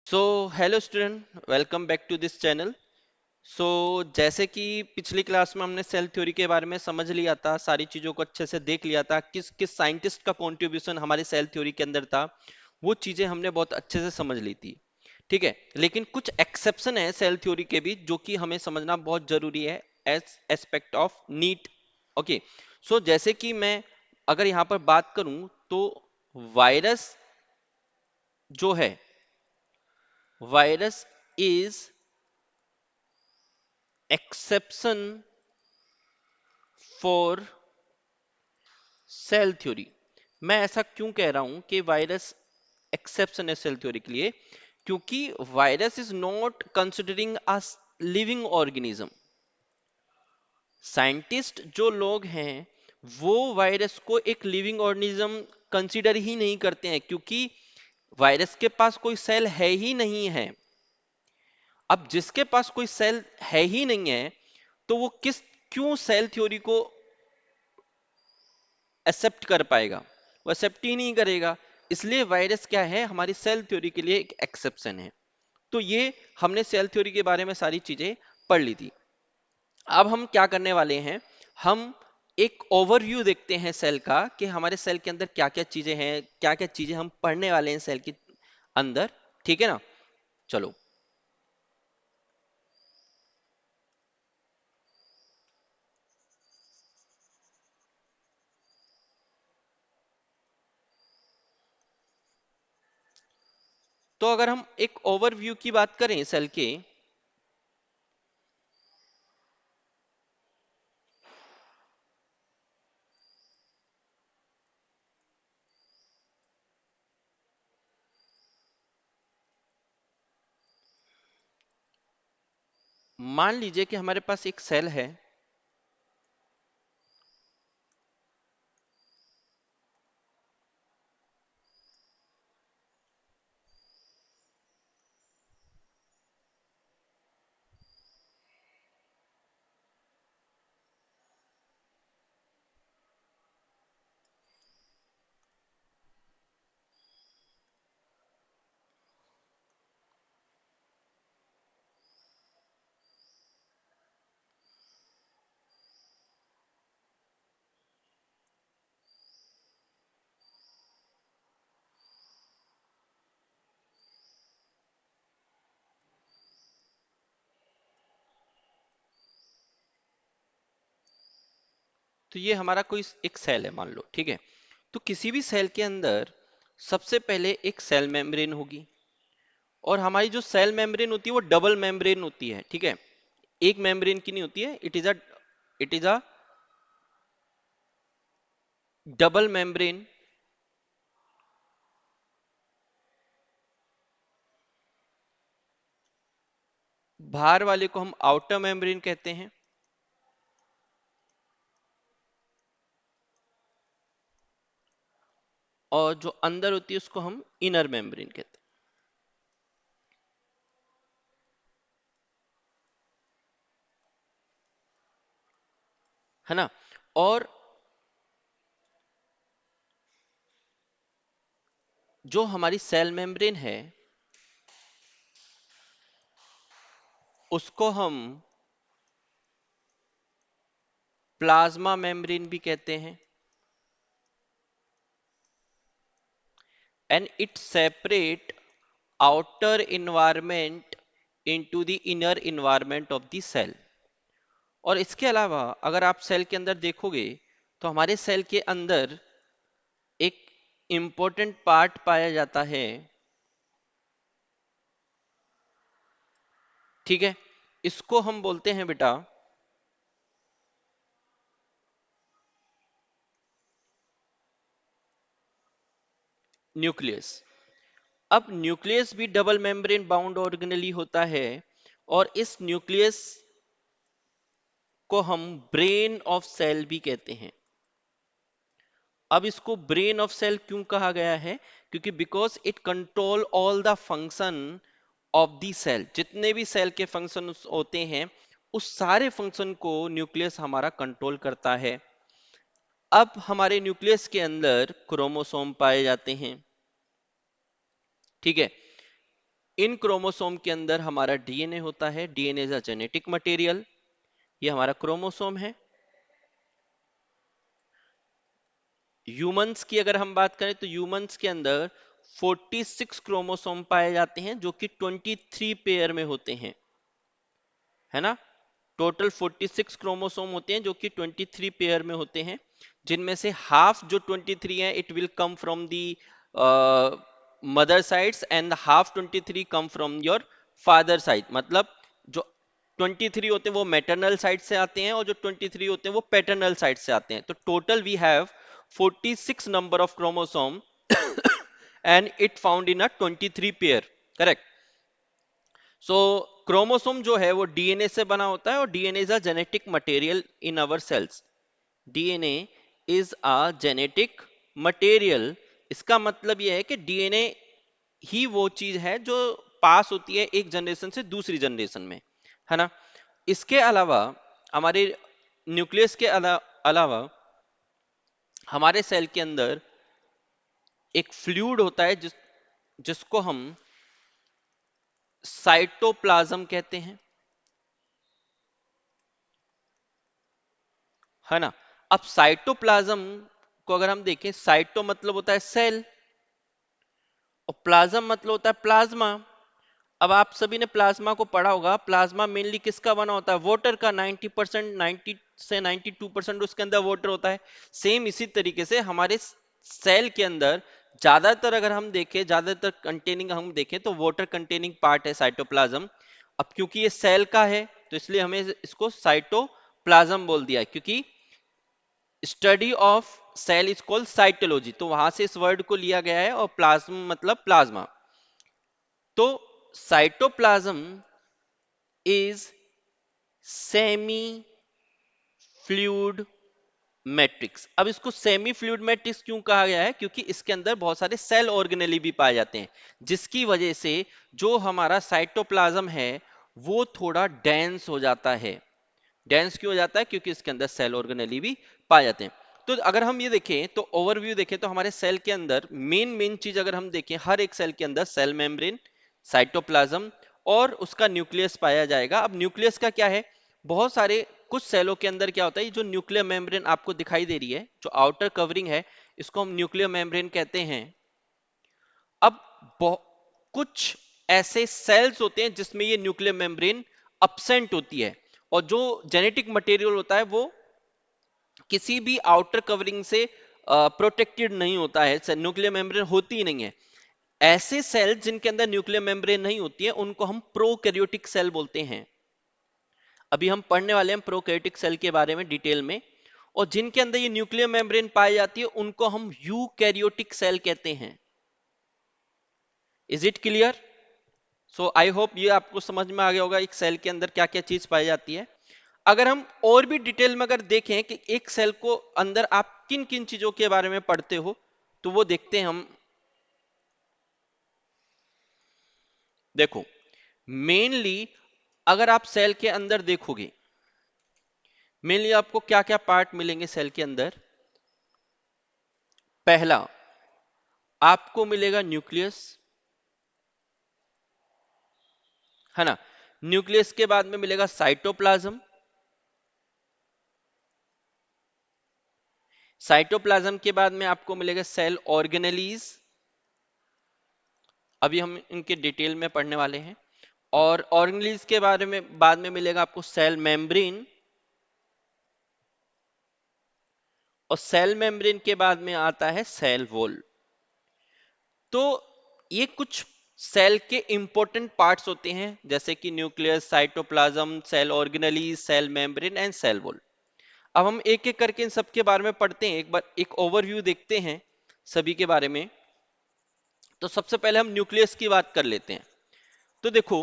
So hello student, welcome back to this channel. So जैसे कि पिछली क्लास में हमने सेल थ्योरी के बारे में समझ लिया था, सारी चीज़ों को अच्छे से देख लिया था, किस किस साइंटिस्ट का कंट्रीब्यूशन हमारे सेल थ्योरी के अंदर था, वो चीज़ें हमने बहुत अच्छे से समझ ली थी। ठीक है, लेकिन कुछ एक्सेप्शन है सेल थ्योरी के भी जो कि हमें समझना बहुत जरूरी है as aspect of NEET. Okay, so जैसे कि मैं अगर यहाँ पर बात करूँ तो वायरस जो है, virus is exception for sale theory. मैं ऐसा क्यों कह रहा हूं कि वायरस एक्सेप्शन है सेल थ्योरी के लिए? क्योंकि virus is not considering a living organism. Scientist जो लोग हैं वो वायरस को एक लिविंग ऑर्गेनिज्म कंसिडर ही नहीं करते हैं, क्योंकि वायरस के पास कोई सेल है ही नहीं है। अब जिसके पास कोई सेल है ही नहीं है तो वो क्यों सेल थ्योरी को एक्सेप्ट कर पाएगा? वो एक्सेप्ट ही नहीं करेगा। इसलिए वायरस क्या है, हमारी सेल थ्योरी के लिए एक एक्सेप्शन है। तो ये हमने सेल थ्योरी के बारे में सारी चीजें पढ़ ली थी। अब हम क्या करने वाले हैं, हम एक ओवरव्यू देखते हैं सेल का कि हमारे सेल के अंदर क्या क्या चीजें हैं, क्या क्या चीजें हम पढ़ने वाले हैं सेल के अंदर। ठीक है ना? चलो। तो अगर हम एक ओवरव्यू की बात करें सेल के, मान लीजिए कि हमारे पास एक सेल है। तो ये हमारा कोई एक सेल है, मान लो। ठीक है, तो किसी भी सेल के अंदर सबसे पहले एक सेल मेम्ब्रेन होगी। और हमारी जो सेल मेम्ब्रेन होती है वो डबल मेम्ब्रेन होती है। ठीक है, एक मेम्ब्रेन की नहीं होती है। It is a double membrane. बाहर वाले को हम आउटर मेम्ब्रेन कहते हैं, और जो अंदर होती है उसको हम इनर मेम्ब्रेन कहते हैं। है ना? और जो हमारी सेल मेम्ब्रेन है उसको हम प्लाज्मा मेम्ब्रेन भी कहते हैं। And it separate outer environment into the inner environment of the cell। और इसके अलावा अगर आप सेल के अंदर देखोगे तो हमारे सेल के अंदर एक इंपॉर्टेंट पार्ट पाया जाता है। ठीक है, इसको हम बोलते हैं बेटा न्यूक्लियस। अब न्यूक्लियस भी डबल मेम्ब्रेन बाउंड ऑर्गेनेली होता है, और इस न्यूक्लियस को हम ब्रेन ऑफ सेल भी कहते हैं। अब इसको ब्रेन ऑफ सेल क्यों कहा गया है? क्योंकि because it control all the function of the cell. जितने भी सेल के फंक्शन होते हैं उस सारे फंक्शन को न्यूक्लियस हमारा कंट्रोल करता है। अब हमारे न्यूक्लियस के अंदर क्रोमोसोम पाए जाते हैं। ठीक है, इन क्रोमोसोम के अंदर हमारा डीएनए होता है। DNA is a genetic material. ये हमारा क्रोमोसोम है। ह्यूमंस की अगर हम बात करें तो ह्यूमंस के अंदर 46 क्रोमोसोम पाए जाते हैं जो कि 23 पेयर में होते हैं, है ना। टोटल 46 क्रोमोसोम होते हैं जो कि 23 पेयर में होते हैं, जिनमें से हाफ जो 23 है it will come from the mother sides and half 23 come from your father side. मतलब जो 23 होते हैं वो मैटरनल साइड से आते हैं और जो 23 होते हैं वो पैटर्नल साइड से आते हैं। तो total we have 46 number of chromosome and it found in a 23 pair, correct. So chromosome जो है वो डीएनए से बना होता है और DNA is a genetic material in our cells. DNA is a genetic material. इसका मतलब यह है कि डीएनए ही वो चीज है जो पास होती है एक जनरेशन से दूसरी जनरेशन में, है ना। इसके अलावा हमारे न्यूक्लियस के अलावा हमारे सेल के अंदर एक फ्लूइड होता है जिसको हम साइटोप्लाज्म कहते हैं, है ना। अब साइटोप्लाज्म को अगर हम देखें, साइटो मतलब होता है सेल और प्लाज्म मतलब होता है प्लाज्मा। अब आप सभी ने प्लाज्मा को पढ़ा होगा। प्लाज्मा मेनली किसका बना होता है? वाटर का। 90%, 90 से 92% उसके अंदर वाटर होता है। सेम इसी तरीके से हमारे सेल के अंदर ज्यादातर अगर हम देखें, ज्यादातर कंटेनिंग हम देखें तो वाटर कंटेनिंग पार्ट है साइटोप्लाज्म। अब क्योंकि ये सेल का है तो इसलिए हमें इसको साइटोप्लाज्म बोल दिया है, क्योंकि study of cell is called cytology, तो वहां से इस वर्ड को लिया गया है। और प्लाज्म मतलब प्लाज्मा। तो cytoplasm is semi fluid matrix. अब इसको सेमी फ्लूइड मैट्रिक्स क्यों कहा गया है? क्योंकि इसके अंदर बहुत सारे सेल ऑर्गेनेली भी पाए जाते हैं, जिसकी वजह से जो हमारा साइटोप्लाज्म है वो थोड़ा डेंस हो जाता है। डेंस क्यों हो जाता है? क्योंकि इसके अंदर सेल ऑर्गेनेली भी पाए जाते हैं। तो अगर हम ये देखें तो ओवरव्यू देखें तो हमारे सेल के अंदर मेन मेन चीज अगर हम देखें, हर एक सेल के अंदर सेल मेम्ब्रेन, साइटोप्लाज्म और उसका न्यूक्लियस पाया जाएगा। अब न्यूक्लियस का क्या है? बहुत सारे कुछ सेलों के अंदर क्या होता है, ये जो न्यूक्लियर मेम्ब्रेन आपको दिखाई दे रही है, जो आउटर कवरिंग है, इसको हम न्यूक्लियर मेम्ब्रेन कहते हैं। अब कुछ ऐसे सेल्स होते हैं जिसमें ये न्यूक्लियर मेम्ब्रेन अपसेंट होती है और जो जेनेटिक मटेरियल होता है वो किसी भी आउटर कवरिंग से प्रोटेक्टेड नहीं होता है, न्यूक्लियर मेम्ब्रेन होती ही नहीं है। ऐसे सेल जिनके अंदर न्यूक्लियर मेम्ब्रेन नहीं होती है उनको हम प्रोकैरियोटिक सेल बोलते हैं। अभी हम पढ़ने वाले हैं प्रोकैरियोटिक सेल के बारे में डिटेल में। और जिनके अंदर ये न्यूक्लियर मेम्ब्रेन पाई जाती है उनको हम यूकैरियोटिक सेल कहते हैं। Is it clear? So I hope ये आपको समझ में आ गया होगा एक सेल के अंदर क्या क्या चीज पाई जाती है। अगर हम और भी डिटेल में अगर देखें कि एक सेल को अंदर आप किन किन चीजों के बारे में पढ़ते हो, तो वो देखते हैं हम। देखो, मेनली अगर आप सेल के अंदर देखोगे, मेनली आपको क्या क्या पार्ट मिलेंगे सेल के अंदर। पहला, आपको मिलेगा न्यूक्लियस, है ना। न्यूक्लियस के बाद में मिलेगा साइटोप्लाज्म। साइटोप्लाज्म के बाद में आपको मिलेगा सेल ऑर्गेनेलीज। अभी हम इनके डिटेल में पढ़ने वाले हैं। और ऑर्गेनेलीज के बारे में बाद में मिलेगा आपको सेल मेम्ब्रेन। और सेल मेम्ब्रेन के बाद में आता है सेल वॉल। तो ये कुछ सेल के इंपॉर्टेंट पार्ट्स होते हैं, जैसे कि nucleus, cytoplasm, cell organelles, cell membrane and cell wall. अब हम एक एक करके इन सब के बारे में पढ़ते हैं, एक बार एक ओवरव्यू देखते हैं सभी के बारे में। तो सबसे पहले हम न्यूक्लियस की बात कर लेते हैं। तो देखो,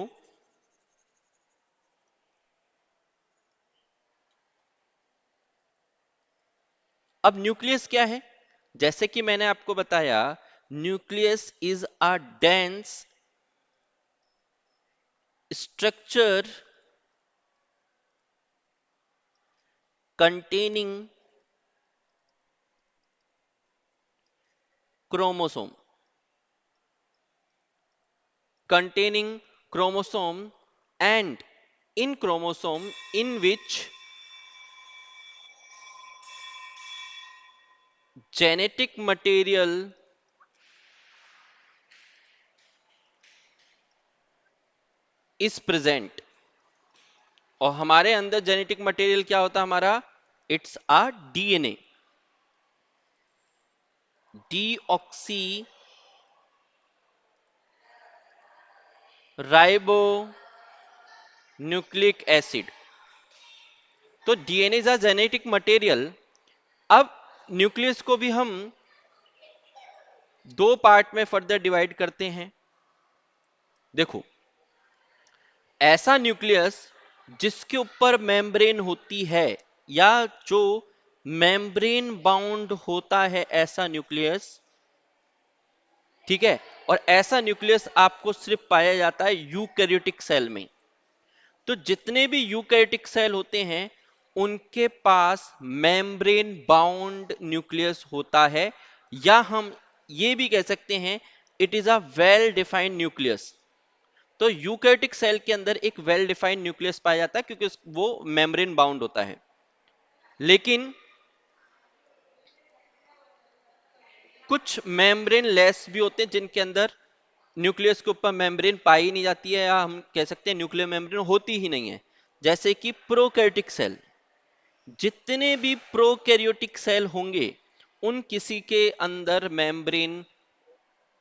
अब न्यूक्लियस क्या है? जैसे कि मैंने आपको बताया, nucleus is a dense structure containing chromosome. containing chromosome and in chromosome in which genetic material is present। और हमारे अंदर जेनेटिक मटेरियल क्या होता है हमारा? It's a DNA, deoxyribonucleic acid. तो DNA is a genetic material. अब nucleus को भी हम दो पार्ट में फर्दर डिवाइड करते हैं। देखो, ऐसा न्यूक्लियस जिसके ऊपर मेम्ब्रेन होती है या जो मेम्ब्रेन बाउंड होता है, ऐसा न्यूक्लियस, ठीक है। और ऐसा न्यूक्लियस आपको सिर्फ पाया जाता है यूकैरियोटिक सेल में। तो जितने भी यूकैरियोटिक सेल होते हैं उनके पास मेम्ब्रेन बाउंड न्यूक्लियस होता है, या हम ये भी कह सकते हैं it is a well defined nucleus. तो यूकैरियोटिक सेल के अंदर एक वेल डिफाइंड न्यूक्लियस पाया जाता है क्योंकि वो मेम्ब्रेन बाउंड होता है। लेकिन कुछ मेम्ब्रेन लेस भी होते हैं जिनके अंदर न्यूक्लियस के ऊपर मेम्ब्रेन पाई नहीं जाती है, या हम कह सकते हैं न्यूक्लियर मेम्ब्रेन होती ही नहीं है। जैसे कि प्रोकैरियोटिक सेल। जितने भी प्रोकैरियोटिक सेल होंगे उन किसी के अंदर मेम्ब्रेन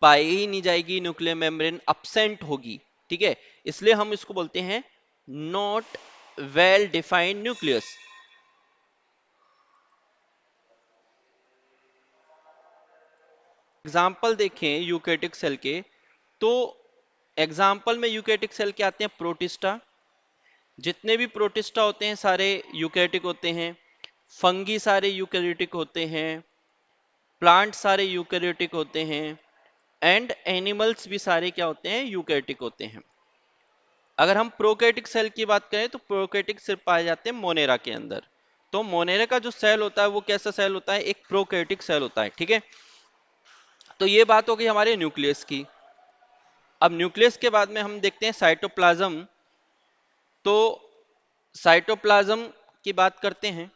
पाई ही नहीं जाएगी, न्यूक्लियर मेम्ब्रेन absent होगी, ठीक है। इसलिए हम इसको बोलते हैं not well defined nucleus. Example देखें यूकैरियोटिक सेल के, तो एग्जाम्पल में यूकैरियोटिक सेल के आते हैं प्रोटिस्टा। जितने भी प्रोटिस्टा होते हैं सारे यूकैरियोटिक होते हैं। फंगी सारे यूकैरियोटिक होते हैं। प्लांट सारे यूकैरियोटिक होते हैं। एंड एनिमल्स भी सारे क्या होते हैं? यूकैरियोटिक होते हैं। अगर हम प्रोकैरियोटिक सेल की बात करें तो प्रोकैरियोटिक सिर्फ पाए जाते हैं मोनेरा के अंदर। तो मोनेरा का जो सेल होता है वो कैसा सेल होता है? एक प्रोकैरियोटिक सेल होता है, ठीक है। तो ये बात हो गई हमारे न्यूक्लियस की। अब न्यूक्लियस के बाद में हम देखते हैं साइटोप्लाज्म। तो साइटोप्लाज्म की बात करते हैं।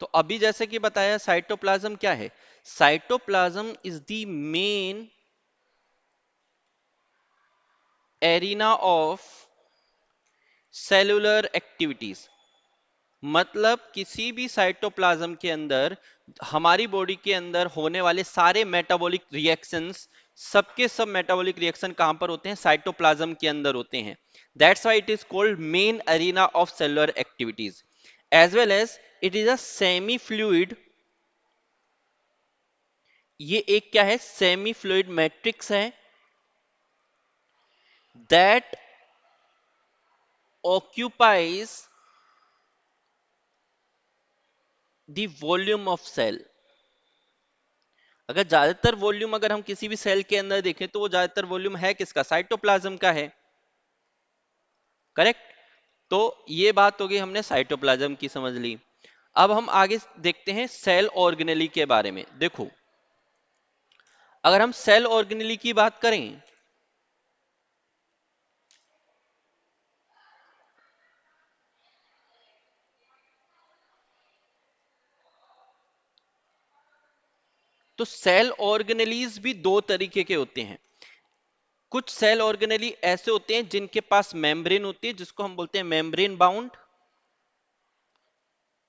तो अभी जैसे कि बताया, साइटोप्लाज्म क्या है? Cytoplasm is the main arena of cellular activities. मतलब किसी भी साइटोप्लाज्म के अंदर, हमारी बॉडी के अंदर होने वाले सारे मेटाबॉलिक रिएक्शंस, सबके सब मेटाबॉलिक रिएक्शन कहां पर होते हैं? साइटोप्लाज्म के अंदर होते हैं। That's why it is called main arena of cellular activities. As well as it is a semi fluid. ये एक क्या है? सेमी फ्लूइड मैट्रिक्स है that occupies the volume of cell। अगर ज्यादातर वॉल्यूम अगर हम किसी भी सेल के अंदर देखें तो वो ज्यादातर वॉल्यूम है किसका? साइटोप्लाज्म का है, करेक्ट। तो ये बात हो गई, हमने साइटोप्लाज्म की समझ ली। अब हम आगे देखते हैं सेल ऑर्गेनेली के बारे में। देखो, अगर हम सेल ऑर्गेनेली की बात करें तो सेल ऑर्गेनेलीज भी दो तरीके के होते हैं। कुछ सेल ऑर्गेनेली ऐसे होते हैं जिनके पास मेम्ब्रेन होती है, जिसको हम बोलते हैं मेम्ब्रेन बाउंड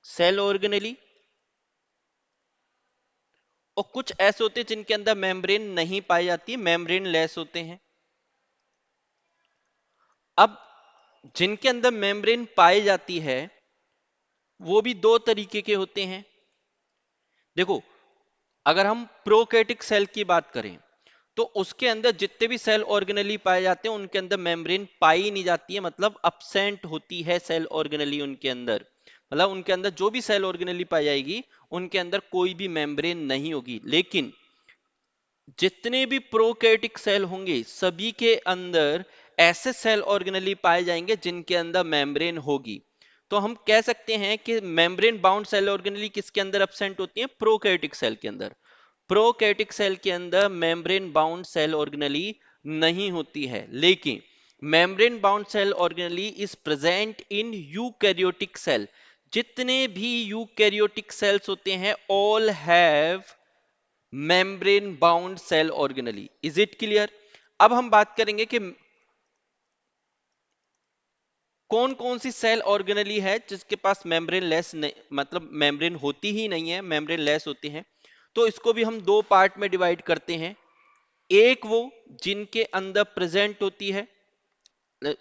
सेल ऑर्गेनेली। और कुछ ऐसे होते हैं जिनके अंदर मेम्ब्रेन नहीं पाई जाती है, मेम्ब्रेन लेस होते हैं। अब जिनके अंदर मेम्ब्रेन पाई जाती है वो भी दो तरीके के होते हैं। देखो, अगर हम प्रोकैरियोटिक सेल की बात करें तो उसके अंदर जितने भी सेल ऑर्गेनेली पाए जाते हैं उनके अंदर मेम्ब्रेन पाई नहीं जाती है, मतलब अब्सेंट होती है सेल ऑर्गेनेली उनके अंदर। मतलब उनके अंदर जो भी सेल ऑर्गेनेली पाई जाएगी उनके अंदर कोई भी मेम्ब्रेन नहीं होगी। लेकिन जितने भी प्रोकैरियोटिक सेल होंगे सभी के अंदर ऐसे सेल ऑर्गेनेली पाए जाएंगे जिनके अंदर मेम्ब्रेन होगी। तो हम कह सकते हैं कि मेम्ब्रेन बाउंड सेल ऑर्गेनेली किसके अंदर एब्सेंट होती है? प्रोकैरियोटिक सेल के अंदर। प्रोकैरियोटिक सेल के अंदर मेम्ब्रेन बाउंड सेल ऑर्गेनेली नहीं होती है, लेकिन membrane bound cell organelle is present in eukaryotic cell. जितने भी यूकैरियोटिक सेल्स होते हैं all have membrane bound cell organelle. Is it clear? अब हम बात करेंगे कि कौन कौन सी सेल ऑर्गेनेली है जिसके पास मेम्ब्रेन लेस मतलब मेम्ब्रेन होती ही नहीं है, मेम्ब्रेन लेस होती है। तो इसको भी हम दो पार्ट में डिवाइड करते हैं। एक वो जिनके अंदर प्रेजेंट होती है,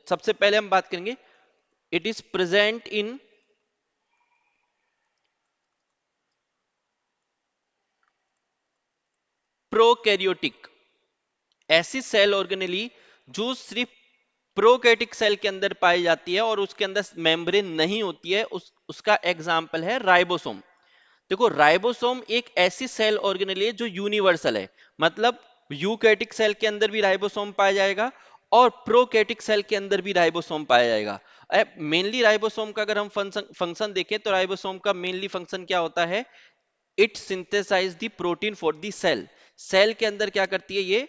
सबसे पहले हम बात करेंगे it is present in prokaryotic. ऐसी सेल ऑर्गेनेली जो सिर्फ प्रोकैरियोटिक सेल के अंदर पाई जाती है और उसके अंदर मेम्ब्रेन नहीं होती है, उसका एग्जाम्पल है राइबोसोम। देखो, राइबोसोम एक ऐसी सेल ऑर्गेनेली है जो यूनिवर्सल है, मतलब यूकैरियोटिक सेल के अंदर भी राइबोसोम पाया जाएगा और प्रोकैरियोटिक सेल के अंदर भी राइबोसोम पाया जाएगा। मेनली राइबोसोम का अगर हम फंक्शन देखें तो राइबोसोम का मेनली फंक्शन क्या होता है? It synthesize the protein for the cell. Cell के अंदर क्या करती है? ये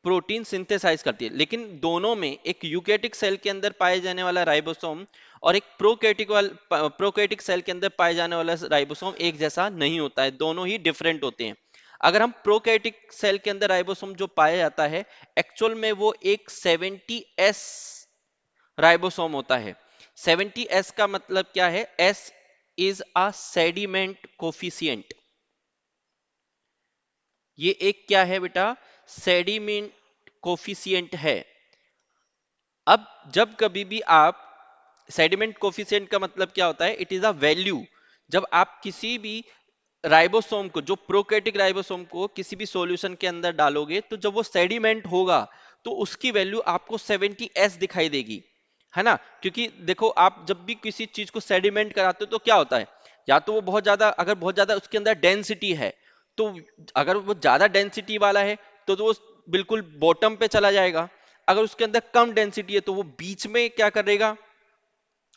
प्रोटीन सिंथेसाइज करती है। लेकिन दोनों में, एक यूकैरियोटिक सेल के अंदर पाए जाने वाला राइबोसोम और एक प्रोकैरियोटिक सेल के अंदर पाए जाने वाला राइबोसोम एक जैसा नहीं होता है, दोनों ही डिफरेंट होते हैं। अगर हम प्रोकैरियोटिक सेल के अंदर राइबोसोम जो पाया जाता है, एक्चुअल में वो एक 70S राइबोसोम होता है। 70S का मतलब क्या है? S is a sediment coefficient. ये एक क्या है बेटा? सेडिमेंट कोफिशिएंट है। अब जब कभी भी आप, सेडिमेंट कोफिशिएंट का मतलब क्या होता है? It is a value. जब आप किसी भी राइबोसोम को, जो प्रोकैरियोटिक राइबोसोम को किसी भी सॉल्यूशन के अंदर डालोगे, तो जब वो सेडिमेंट होगा तो उसकी वैल्यू आपको 70S दिखाई देगी, है ना? क्योंकि देखो, आप जब भी किसी चीज को सेडिमेंट कराते हो तो क्या होता है? या तो वो बहुत ज्यादा, अगर बहुत ज्यादा उसके अंदर डेंसिटी है, तो अगर वो ज्यादा डेंसिटी वाला है तो वो बिल्कुल बॉटम पे चला जाएगा। अगर उसके अंदर कम डेंसिटी है तो वो बीच में क्या करेगा?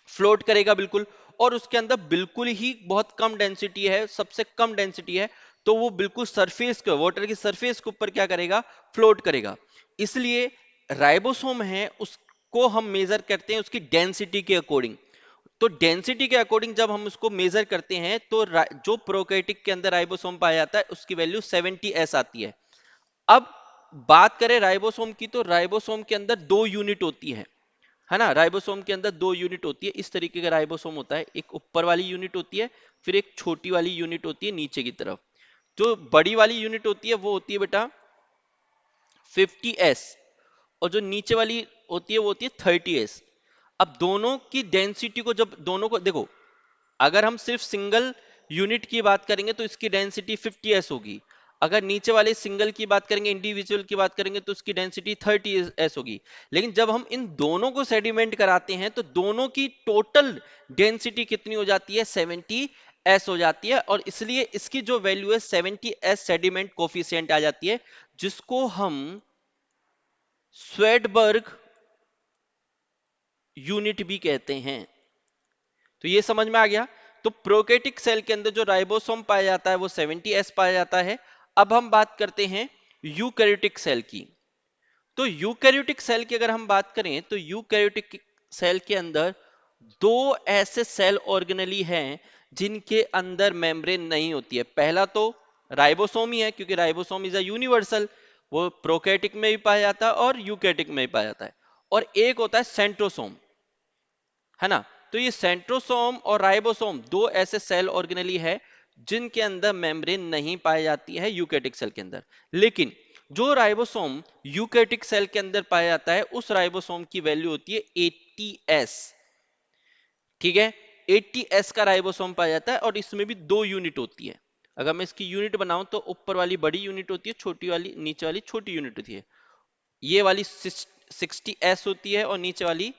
फ्लोट करेगा बिल्कुल। और उसके अंदर बिल्कुल ही बहुत कम डेंसिटी है, सबसे कम डेंसिटी है, तो वो बिल्कुल सरफेस के, वाटर की सरफेस के ऊपर क्या करेगा? फ्लोट करेगा। इसलिए राइबोसोम है, उसको हम मेजर करते हैं उसकी डेंसिटी के अकॉर्डिंग। तो डेंसिटी के अकॉर्डिंग जब हम उसको मेजर करते हैं तो जो प्रोकैरियोटिक के अंदर राइबोसोम पाया जाता है उसकी वैल्यू 70S आती है। अब बात करें राइबोसोम की, तो राइबोसोम के अंदर दो यूनिट होती है ना? राइबोसोम के अंदर दो यूनिट होती है। इस तरीके का राइबोसोम होता है, एक ऊपर वाली यूनिट होती है, फिर एक छोटी वाली यूनिट होती है नीचे की तरफ। जो बड़ी वाली यूनिट होती है वो होती है बेटा 50S, और जो नीचे वाली होती है वो होती है 30S। अब दोनों की डेंसिटी को, जब दोनों को देखो, अगर हम सिर्फ सिंगल यूनिट की बात करेंगे तो इसकी डेंसिटी 50S होगी। अगर नीचे वाले सिंगल की बात करेंगे, इंडिविजुअल की बात करेंगे, तो उसकी डेंसिटी 30S होगी। लेकिन जब हम इन दोनों को सेडिमेंट कराते हैं तो दोनों की टोटल डेंसिटी कितनी हो जाती है? 70S हो जाती है। और इसलिए इसकी जो वैल्यू है 70S सेडिमेंट कोफिशिएंट आ जाती है, जिसको हम स्वेडबर्ग यूनिट भी कहते हैं। तो ये समझ में आ गया। तो प्रोकैरियोटिक सेल के अंदर जो राइबोसोम पाया जाता है वो 70S पाया जाता है। अब हम बात करते हैं यूकैरियोटिक सेल की। तो यूकैरियोटिक सेल की अगर हम बात करें तो यूकैरियोटिक सेल के अंदर दो ऐसे सेल ऑर्गेनेली हैं जिनके अंदर मेम्ब्रेन नहीं होती है। पहला तो राइबोसोम ही है, क्योंकि राइबोसोम इज अ यूनिवर्सल, वो प्रोकैरियोटिक में भी पाया जाता है और यूकैरियोटिक में भी पाया जाता है। और एक होता है सेंट्रोसोम, है ना? तो ये सेंट्रोसोम और राइबोसोम दो ऐसे सेल ऑर्गेनेली है जिनके अंदर मेम्ब्रेन नहीं पाई जाती है यूकैरियोटिक सेल के अंदर। लेकिन जो राइबोसोम यूकैरियोटिक सेल के अंदर पाया जाता है उस राइबोसोम की वैल्यू होती है 80S। ठीक है, 80S का राइबोसोम पाया जाता है और इसमें भी दो यूनिट होती है। अगर मैं इसकी यूनिट बनाऊं तो ऊपर वाली बड़ी यूनिट होती है, छोटी वाली, नीचे वाली छोटी यूनिट होती है। ये वाली 60S होती है और नीचे वाली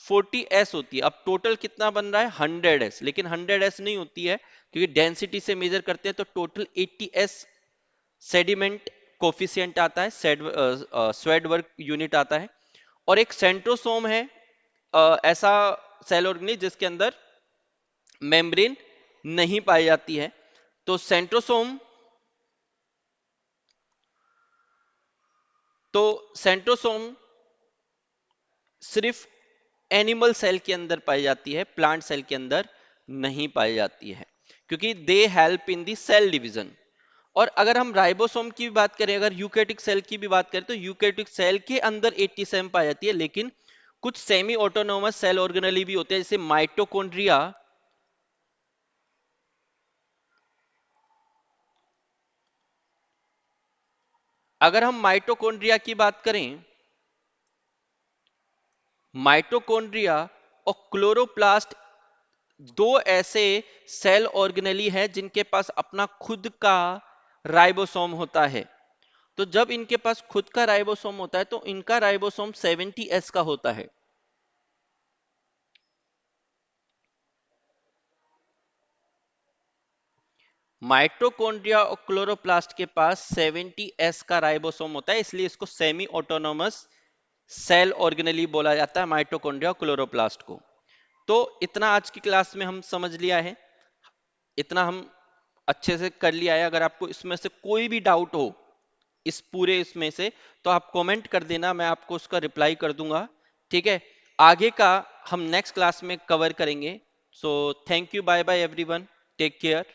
40S होती है। अब टोटल कितना बन रहा है? 100S। लेकिन 100S नहीं होती है, क्योंकि डेंसिटी से मेजर करते हैं तो टोटल 80S सेडिमेंट कोफिशिएंट आता है, स्वेडबर्ग यूनिट आता है। और एक सेंट्रोसोम है, ऐसा सेल ऑर्गेनिज्म जिसके अंदर मेम्ब्रेन नहीं पाई जाती है। तो सेंट्रोसोम सिर्फ एनिमल सेल के अंदर पाई जाती है, प्लांट सेल के अंदर नहीं पाई जाती है, क्योंकि they help in the cell division. और अगर हम राइबोसोम की भी बात करें, अगर यूकेटिक सेल की भी बात करें, तो यूकेटिक सेल के अंदर 87 पाई जाती है, लेकिन कुछ सेमी ऑटोनोमस सेल ऑर्गेनेली भी होते हैं, जैसे माइटोकॉन्ड्रिया। अगर हम माइटोकॉन्ड्रिया की बात करें, माइटोकॉन्ड्रिया और क्लोरोप्लास्ट दो ऐसे सेल ऑर्गेनेली हैं जिनके पास अपना खुद का राइबोसोम होता है। तो जब इनके पास खुद का राइबोसोम होता है तो इनका राइबोसोम 70s का होता है। माइटोकॉन्ड्रिया और क्लोरोप्लास्ट के पास 70s का राइबोसोम होता है, इसलिए इसको सेमी ऑटोनोमस सेल ऑर्गेनेली बोला जाता है, माइटोकॉन्ड्रिया और क्लोरोप्लास्ट को। तो इतना आज की क्लास में हम समझ लिया है, इतना हम अच्छे से कर लिया है। अगर आपको इसमें से कोई भी डाउट हो इस पूरे इसमें से, तो आप कमेंट कर देना, मैं आपको उसका रिप्लाई कर दूंगा। ठीक है, आगे का हम नेक्स्ट क्लास में कवर करेंगे। So thank you, bye bye everyone, take care.